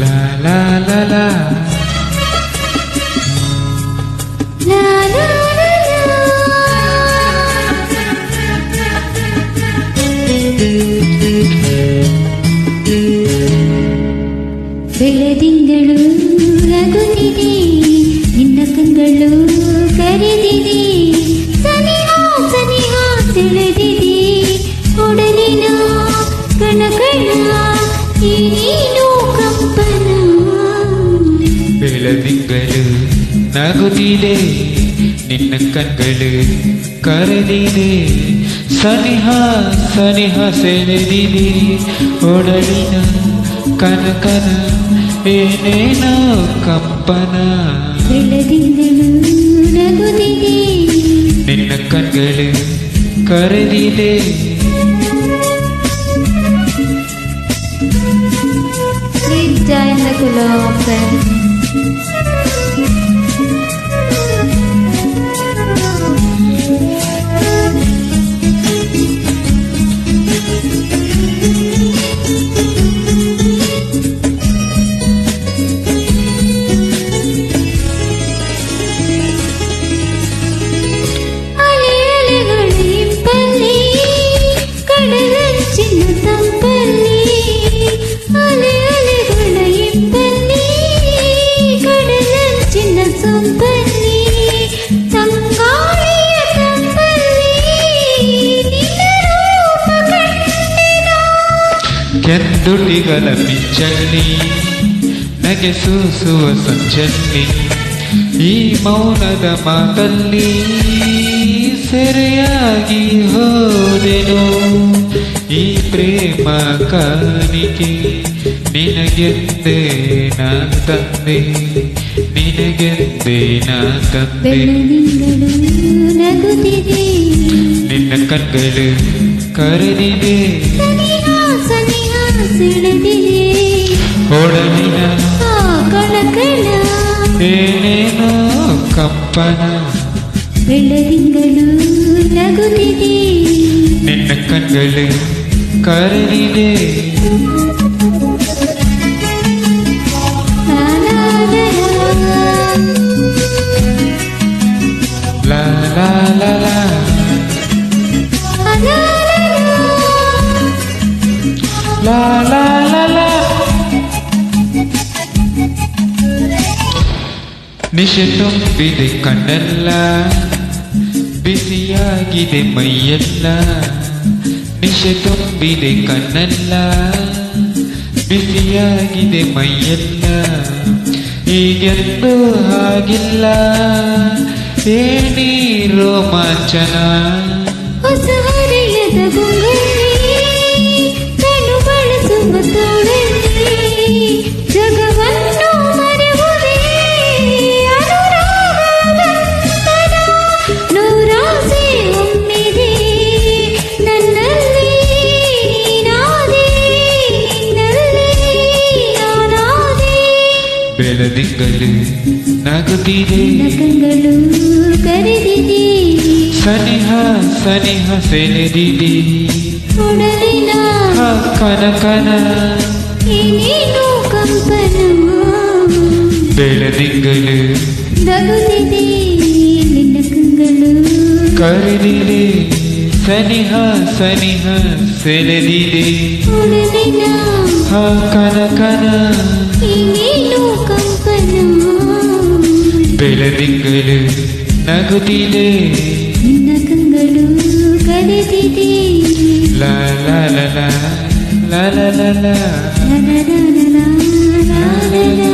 La la la la. La la la la. ಬೆಳದಿಂಗಳು ನಗುತ್ತಿದೆ, ನಿನ್ನ ಕಂಗಳು ಕರೆದಿದೆ, ಸನಿಹ ಸನಿಹ ಸೆಳೆದಿದೆ, ಒಡಲಿನ ಕಣಕಣ ನೀನು ಕಂಪನ. ಬೆಳದಿಂಗಳು ನಗುತ್ತಿದೆ, ನಿನ್ನ ಕಣ್ಗಳು ಕರೆದಿದೆ, ಸನಿಹ ಸನಿಹ ಸೆಳೆದಿದೆ, ಒಡಲಿನ ಕನಕನ ಏನೇನೋ ಕಂಪನ. ಬೆಳದಿಂಗಳು ನಗುತ್ತಿದೆ, ನಿನ್ನ ಕಣ್ಗಳು ಕರೆದಿದೆ. Please join the club, friends. ಕೆಂದುಟಿಗಳ ಮಿಂಚಲ್ಲಿ ನಗೆ ಸೂಸುವ ಸಂಚಲ್ಲಿ, ಈ ಮೌನದ ಮಾತಲ್ಲಿ ಸೆರೆಯಾಗಿ ಹೋದೆನು. ಈ ಪ್ರೇಮ ಕಾಣಿಕೆ ನಿನಗೆಂದೇ ನಾ ತಂದೆ, ನಿನಗೆಂದೇ ನಾ ತಂದೆ. ಬೆಳದಿಂಗಳು ನಗುತ್ತಿದೆ, ನಿನ್ನ ಕಣ್ಗಳು ಕರೆದಿದೆ, ಸನಿಹ ಸನಿಹ ಸೆಳೆದಿದೆ, ಒಡಲಿನ ಕಣಕಣ ಏನೇನೋ ಕಂಪನ. ಬೆಳದಿಂಗಳು ನಗುತ್ತಿದೆ, ನಿನ್ನ ಕಣ್ಗಳು ಕರೆದಿದೆ. ಲಾ ಲಾ ಲಾ ಲಾ. ಲಾ ಲಾ ಲಾ ಲಾ. ನಿಶೆ ತುಂಬಿದೆ ಕಣ್ಣೆಲ್ಲ, ಬಿಸಿಯಾಗಿದೆ ಮೈಯೆಲ್ಲ. ನಿಶೆ ತುಂಬಿದೆ ಕಣ್ಣೆಲ್ಲ, ಬಿಸಿಯಾಗಿದೆ ಮೈಯೆಲ್ಲ. ಈಗೆಂದು ಹಾಗಿಲ್ಲ, ಏನಿ ರೋಮಾಂಚನ. ಹೊಸ ಹರೆಯದ ಗುಂಗಲ್ಲಿ ಕಣ್ಣು ಬಳಸುವ ತೋಳಲ್ಲಿ, ಜಗವನ್ನು ಮರೆಯುವುದೇ ಅನುರಾಗದ ಬಂಧನ. ನೂರಾಸೆ ಒಮ್ಮೆದೆ ನನ್ನಲ್ಲಿ, ನೀನಾದೆ ನಿನ್ನಲ್ಲಿ ನಾನಾದೆ. ಬೆಳದಿಂಗಳು ನಗುತ್ತಿದೆ, ಕಂಗಳು ಕರೆದಿದೆ, ಸನಿಹ ಸನಿಹ ಸೆಳೆದಿದೆ, ಒಡಲಿನ ಕನಕನ ಏನೇನೋ ಕಂಪನ. ಬೆಳದಿಂಗಳು ನಗುತ್ತಿದೆ, ನಿನ್ನ ಕಂಗಳು ಕರೆದಿದೆ, ಸನಿಹ ಸನಿಹ ಸೆಳೆದಿದೆ, ಒಡಲಿನ ಕನಕನ ಏನೇನೋ ಕಂಪನ. ಬೆಳದಿಂಗಳು ನಗುತ್ತಿದೆ, ನಿನ್ನ ಕಂಗಳು ಕರೆದಿದೆ. ಲಾ ಲಾ ಲಾ ಲಾ ಲಾ ಲಾ ಲಾ ಲಾ. ಲಾ ಲಾ ಲಾ ಲಾ ಲಾ ಲಾ ಲಾ.